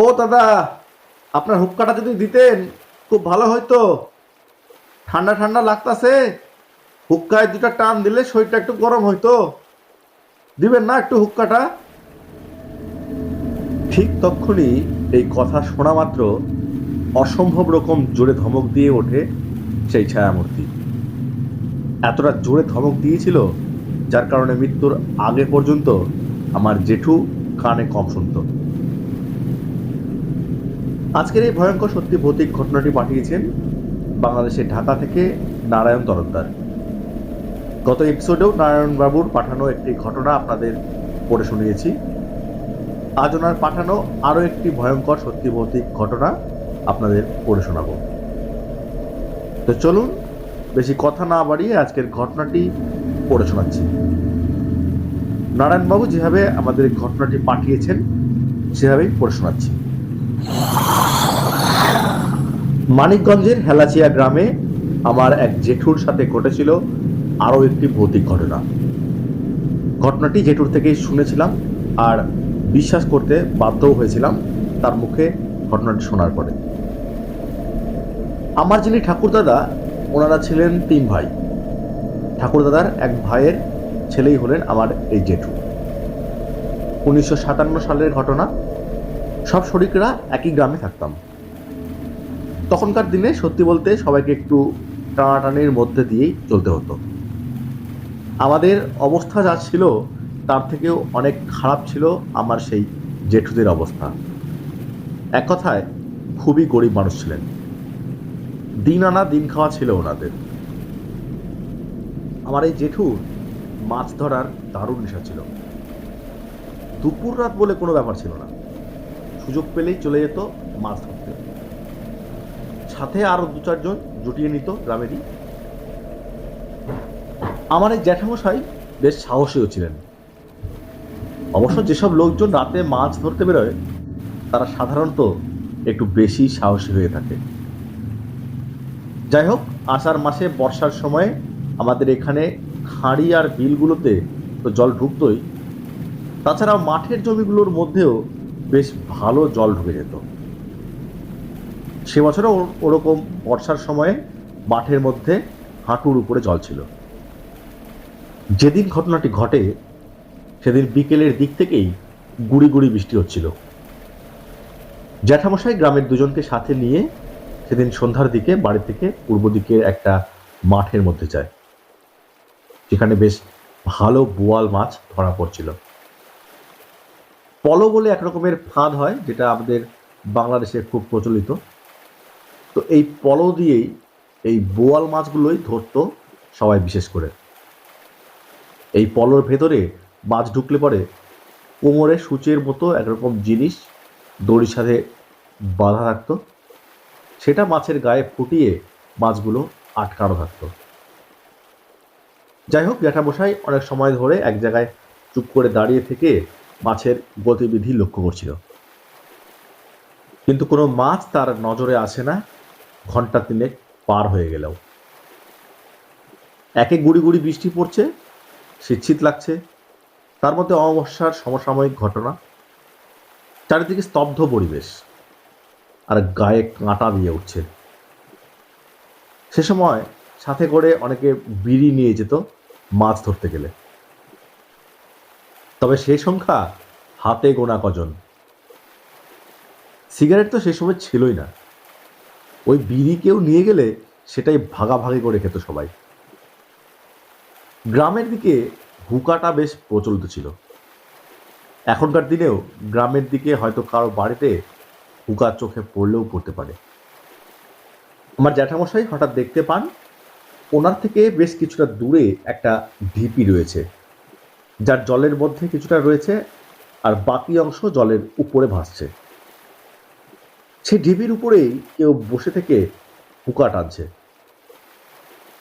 ও দাদা, আপনার হুক্কাটা যদি দিতেন খুব ভালো হইতো। ঠান্ডা ঠান্ডা লাগতাছে, হুক্কায় দুটা টান দিলে শরীরটা একটু গরম হইতো। দিবেন না একটু হুক্কাটা? ঠিক তক্ষুনি এই কথা শোনা মাত্র অসম্ভব রকম জোরে ধমক দিয়ে ওঠে সেই ছায়ামূর্তি। এতটা জোরে ধমক দিয়েছিল যার কারণে মৃত্যুর আগে পর্যন্ত আমার জেঠু কানে কম শুনত। আজকের এই ভয়ঙ্কর সত্যি ভৌতিক ঘটনাটি পাঠিয়েছেন বাংলাদেশের ঢাকা থেকে নারায়ণ তরফদার। গত এপিসোডেও নারায়ণবাবুর পাঠানো একটি ঘটনা আপনাদের পড়ে শুনিয়েছি। আজ ওনার পাঠানো আরও একটি ভয়ঙ্কর সত্যি ভৌতিক ঘটনা আপনাদের পড়ে শোনাব। তো চলুন, বেশি কথা না বাড়িয়ে আজকের ঘটনাটি পড়ে শোনাচ্ছি। নারায়ণবাবু যেভাবে আমাদের ঘটনাটি পাঠিয়েছেন সেভাবেই পড়ে শোনাচ্ছি। মানিকগঞ্জের হেলাচিয়া গ্রামে আমার এক জেঠুর সাথে ঘটেছিল আরও একটি ভৌতিক ঘটনা। ঘটনাটি জেঠুর থেকেই শুনেছিলাম আর বিশ্বাস করতে বাধ্যও হয়েছিলাম তার মুখে ঘটনাটি শোনার পরে। আমার যিনি ঠাকুরদাদা, ওনারা ছিলেন 3 ভাই। ঠাকুরদাদার এক ভাইয়ের ছেলেই হলেন আমার এই জেঠু। 1957 সালের ঘটনা। সব শরিকরা একই গ্রামে থাকতাম। তখনকার দিনে সত্যি বলতে সবাইকে একটু টানাটানির মধ্যে দিয়েই চলতে হতো। আমাদের অবস্থা যা ছিল তার থেকেও অনেক খারাপ ছিল আমার সেই জেঠুদের অবস্থা। এক কথায় খুবই গরিব মানুষ ছিলেন। দিন আনা দিন খাওয়া ছিল ওনাদের। আমার এই জেঠুর মাছ ধরার দারুণ নেশা ছিল। দুপুর রাত বলে কোনো ব্যাপার ছিল না, সুযোগ পেলেই চলে যেত মাছ ধরতে। সাথে আরো 2-4 জন জুটিয়ে নিত গ্রামেরই। আমার এই জ্যাঠামশাই বেশ সাহসীও ছিলেন। অবশ্য যেসব লোকজন রাতে মাছ ধরতে বেরোয় তারা সাধারণত একটু বেশি সাহসী হয়ে থাকে। যাই হোক, আষাঢ় মাসে বর্ষার সময়ে আমাদের এখানে খাঁড়ি আর বিলগুলোতে তো জল ঢুকতোই, তাছাড়া মাঠের জমিগুলোর মধ্যেও বেশ ভালো জল ঢুকে যেত। সে বছরও ওরকম বর্ষার সময়ে মাঠের মধ্যে হাঁটুর উপরে জল ছিল। যেদিন ঘটনাটি ঘটে সেদিন বিকেলের দিক থেকেই গুড়ি গুড়ি বৃষ্টি হচ্ছিল। জ্যাঠামশাই গ্রামের 2জনকে সাথে নিয়ে সেদিন সন্ধ্যার দিকে বাড়ি থেকে পূর্ব দিকে একটা মাঠের মধ্যে যায়, যেখানে বেশ ভালো বোয়াল মাছ ধরা পড়ছিল। পলো বলে এক রকমের ফাঁদ হয়, যেটা আমাদের বাংলাদেশে খুব প্রচলিত। তো এই পলো দিয়েই এই বোয়াল মাছগুলোই ধরতো সবাই। বিশেষ করে এই পলোর ভেতরে মাছ ঢুকলে পরে কোমরে সূচের মতো একরকম জিনিস দড়ির সাথে বাঁধা থাকতো, সেটা মাছের গায়ে ফুটিয়ে মাছগুলো আটকানো থাকতো। যাই হোক, জ্যাঠামশাই অনেক সময় ধরে এক জায়গায় চুপ করে দাঁড়িয়ে থেকে মাছের গতিবিধি লক্ষ্য করছিল, কিন্তু কোনো মাছ তার নজরে আসে না। ঘন্টা 3 পার হয়ে গেলেও একে গুড়ি গুড়ি বৃষ্টি পড়ছে, শীত লাগছে, তার মধ্যে অমাবস্যার সমসাময়িক ঘটনা। চারিদিকে স্তব্ধ পরিবেশ আর গায়ে কাঁটা দিয়ে উঠছে। সে সময় সাথে করে অনেকে বিড়ি নিয়ে যেত মাছ ধরতে গেলে, তবে সেই সংখ্যা হাতে গোনা কজন। সিগারেট তো সে সময় ছিলই না। ওই বিড়ি কেউ নিয়ে গেলে সেটাই ভাগাভাগি করে খেত সবাই। গ্রামের দিকে হুকাটা বেশ প্রচলিত ছিল। এখনকার দিনেও গ্রামের দিকে হয়তো কারো বাড়িতে হুকা চোখে পড়লেও পড়তে পারে। আমার জ্যাঠামশাই হঠাৎ দেখতে পান ওনার থেকে বেশ কিছুটা দূরে একটা ঢিপি রয়েছে, যার জলের মধ্যে কিছুটা রয়েছে আর বাকি অংশ জলের উপরে ভাসছে। সেই ঢিপির উপরেই কেউ বসে থেকে হুকা টানছে,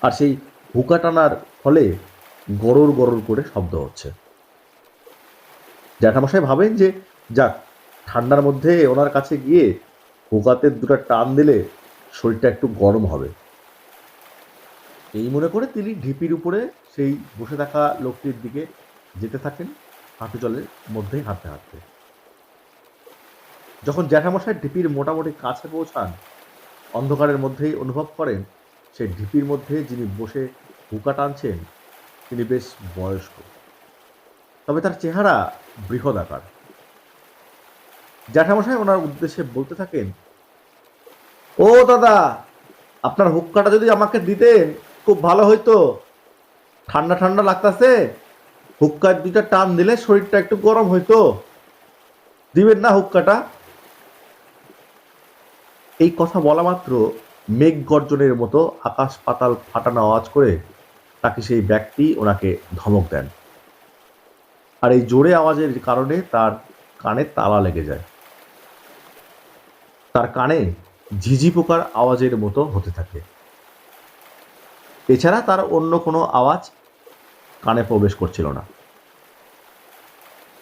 আর সেই হুকা টানার ফলে গড়র গড়র করে শব্দ হচ্ছে। জ্যাঠামশাই ভাবেন যে যাক, ঠান্ডার মধ্যে ওনার কাছে গিয়ে হুকাতে 2টা টান দিলে শরীরটা একটু গরম হবে। এই মনে করে তিনি ঢিপির উপরে সেই বসে থাকা লোকটির দিকে যেতে থাকেন, হাঁটু জলের মধ্যেই হাঁটতে হাঁটতে। যখন জ্যাঠামশাই ঢিপির মোটামুটি কাছে পৌঁছান, অন্ধকারের মধ্যেই অনুভব করেন সেই ঢিপির মধ্যে যিনি বসে হুকা টানছেন তিনি বেশ বয়স্ক, তবে তার চেহারা বৃহদাকার। জ্যাঠামশাই ওনার উদ্দেশ্যে বলতে থাকেন, ও দাদা, আপনার হুক্কাটা যদি আমাকে দিতেন খুব ভালো হইতো। ঠান্ডা ঠান্ডা লাগতাছে, হুক্কার দুইটা টান দিলে শরীরটা একটু গরম হইতো। দিবেন না হুক্কাটা? এই কথা বলা মাত্র মেঘ গর্জনের মতো আকাশ পাতাল ফাটানো আওয়াজ করে তাকে সেই ব্যক্তি ওনাকে ধমক দেন। আর এই জোরে আওয়াজের কারণে তার কানে তালা লেগে যায়। তার কানে ঝিঝি পোকার আওয়াজের মতো হতে থাকে। এছাড়া তার অন্য কোনো আওয়াজ কানে প্রবেশ করছিল না।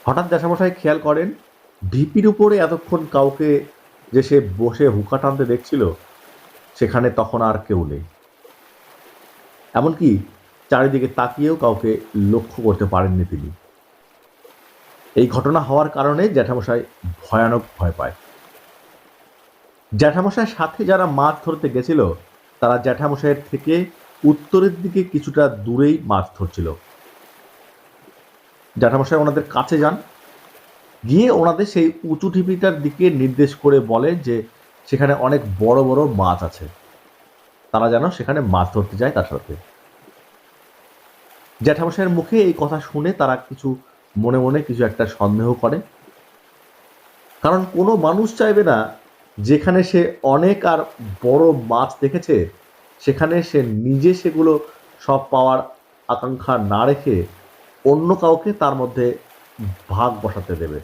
হঠাৎ জ্যাঠামশাই খেয়াল করেন ঢিপির উপরে এতক্ষণ কাউকে যে সে বসে হুকা টানতে দেখছিল সেখানে তখন আর কেউ নেই। এমনকি চারিদিকে তাকিয়েও কাউকে লক্ষ্য করতে পারেননি তিনি। এই ঘটনা হওয়ার কারণে জ্যাঠামশাই ভয়ানক ভয় পায়। জ্যাঠামশাইয়ের সাথে যারা মাছ ধরতে গেছিল তারা জ্যাঠামশাইয়ের থেকে উত্তরের দিকে কিছুটা দূরেই মাছ ধরছিল। জ্যাঠামশাই ওনাদের কাছে যান, গিয়ে ওনাদের সেই উঁচু ঢিপিটার দিকে নির্দেশ করে বলে যে সেখানে অনেক বড় বড় মাছ আছে, তারা যেন সেখানে মাছ ধরতে যায় তার সাথে। জ্যাঠামশাইয়ের মুখে এই কথা শুনে তারা কিছু মনে মনে কিছু একটা সন্দেহ করে, কারণ কোনো মানুষ চাইবে না যেখানে সে অনেক আর বড় মাছ দেখেছে সেখানে সে নিজে সেগুলো সব পাওয়ার আকাঙ্ক্ষা না রেখে অন্য কাউকে তার মধ্যে ভাগ বসাতে দেবে।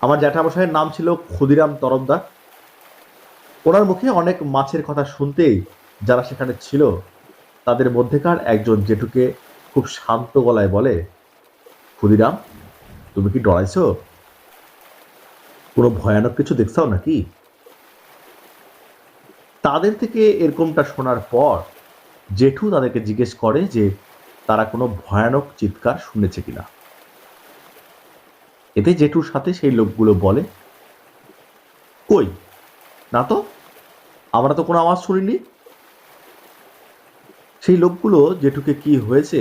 আমার জ্যাঠামশাইয়ের নাম ছিল ক্ষুদিরাম তরফদার। ওনার মুখে অনেক মাছের কথা শুনতেই যারা সেখানে ছিল তাদের মধ্যেকার একজন জেঠুকে খুব শান্ত গলায় বলে, ক্ষুদিরাম, তুমি কি ডরাইছো? কোনো ভয়ানক কিছু দেখছাও নাকি? তাদের থেকে এরকমটা শোনার পর জেঠু তাদেরকে জিজ্ঞেস করে যে তারা কোনো ভয়ানক চিৎকার শুনেছে কিনা। এতে জেঠুর সাথে সেই লোকগুলো বলে, কই, না তো, আমরা তো কোনো আওয়াজ শুনিনি। সেই লোকগুলো জেঠুকে কি হয়েছে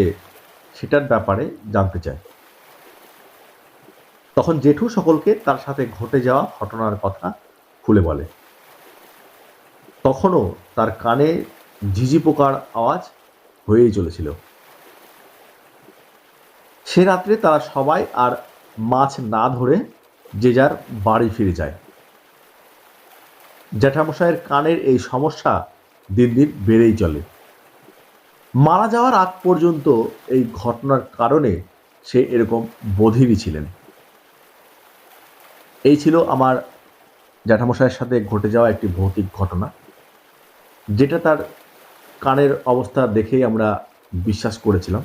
সেটার ব্যাপারে জানতে চায়। তখন জেঠু সকলকে তার সাথে ঘটে যাওয়া ঘটনার কথা খুলে বলে। তখনও তার কানে ঝিঝি পোকার আওয়াজ হয়েই চলেছিল। সে রাত্রে তারা সবাই আর মাছ না ধরে যে যার বাড়ি ফিরে যায়। জ্যাঠামশাইয়ের কানের এই সমস্যা দিন দিন বেড়েই চলে। মারা যাওয়ার আগ পর্যন্ত এই ঘটনার কারণে সে এরকম বধিরই ছিলেন। এই ছিল আমার জ্যাঠামশাইয়ের সাথে ঘটে যাওয়া একটি ভৌতিক ঘটনা, যেটা তার কানের অবস্থা দেখেই আমরা বিশ্বাস করেছিলাম।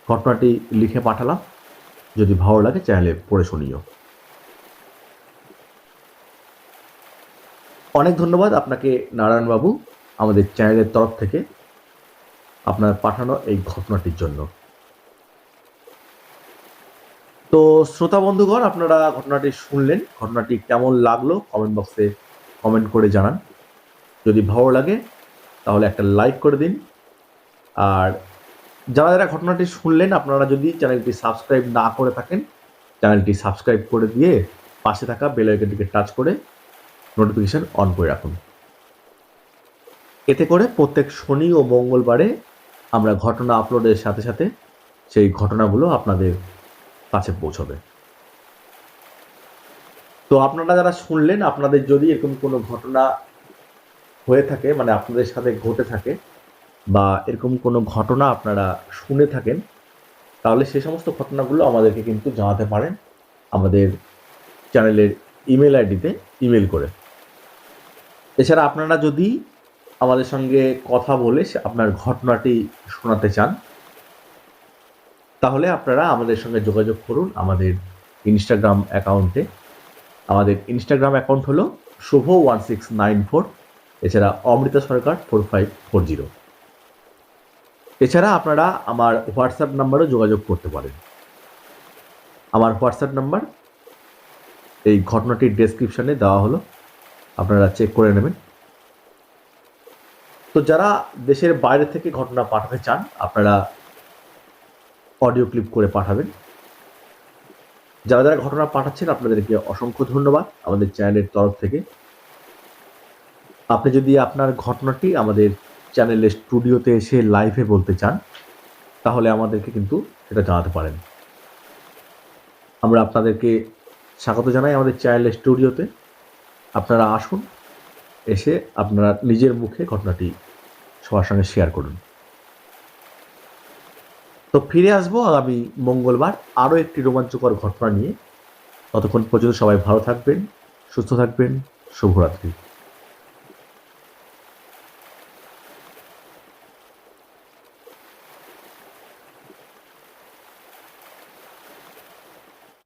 ঘটনাটি লিখে পাঠালাম, যদি ভালো লাগে চ্যানেলে পড়ে শুনিও। অনেক ধন্যবাদ আপনাকে নারায়ণবাবু আমাদের চ্যানেলের তরফ থেকে আপনার পাঠানো এই ঘটনাটির জন্য। তো শ্রোতা বন্ধুগণ, আপনারা ঘটনাটি শুনলেন, ঘটনাটি কেমন লাগলো কমেন্ট বক্সে কমেন্ট করে জানান। যদি ভালো লাগে তাহলে একটা লাইক করে দিন। আর যারা যারা ঘটনাটি শুনলেন আপনারা যদি চ্যানেলটি সাবস্ক্রাইব না করে থাকেন চ্যানেলটি সাবস্ক্রাইব করে দিয়ে পাশে থাকা বেল আইকনটিকে টাচ করে নোটিফিকেশন অন করে রাখুন। এতে করে প্রত্যেক শনি ও মঙ্গলবারে আমরা ঘটনা আপলোডের সাথে সাথে সেই ঘটনাগুলো আপনাদের কাছে পৌঁছবে। তো আপনারা যারা শুনলেন, আপনাদের যদি এরকম কোনো ঘটনা হয়ে থাকে, মানে আপনাদের সাথে ঘটে থাকে বা এরকম কোনো ঘটনা আপনারা শুনে থাকেন, তাহলে সে সমস্ত ঘটনাগুলো আমাদেরকে কিন্তু জানাতে পারেন আমাদের চ্যানেলের ইমেল আইডিতে ইমেল করে। এছাড়া আপনারা যদি আমাদের সঙ্গে কথা বলে আপনার ঘটনাটি শোনাতে চান তাহলে আপনারা আমাদের সঙ্গে যোগাযোগ করুন আমাদের ইনস্টাগ্রাম অ্যাকাউন্টে। আমাদের ইনস্টাগ্রাম অ্যাকাউন্ট হলো শুভ1694, এছাড়া অমৃতা সরকার 4540। এছাড়া আপনারা আমার হোয়াটসঅ্যাপ নাম্বারও যোগাযোগ করতে পারেন। আমার হোয়াটসঅ্যাপ নাম্বার এই ঘটনাটির ডেসক্রিপশনে দেওয়া হলো, আপনারা চেক করে নেবেন। তো যারা দেশের বাইরে থেকে ঘটনা পাঠাতে চান আপনারা অডিও ক্লিপ করে পাঠাবেন। যারা যারা ঘটনা পাঠাচ্ছেন আপনাদেরকে অসংখ্য ধন্যবাদ আমাদের চ্যানেলের তরফ থেকে। আপনি যদি আপনার ঘটনাটি আমাদের চ্যানেলের স্টুডিওতে এসে লাইভে বলতে চান তাহলে আমাদেরকে কিন্তু সেটা জানাতে পারেন। আমরা আপনাদেরকে স্বাগত জানাই আমাদের চ্যানেলের স্টুডিওতে। আপনারা আসুন, এসে আপনারা নিজের মুখে ঘটনাটি সবার সঙ্গে শেয়ার করুন। তো ফিরে আসবো আগামী মঙ্গলবার আরও একটি রোমাঞ্চকর ঘটনা নিয়ে। ততক্ষণ পর্যন্ত সবাই ভালো থাকবেন, সুস্থ থাকবেন। শুভরাত্রি।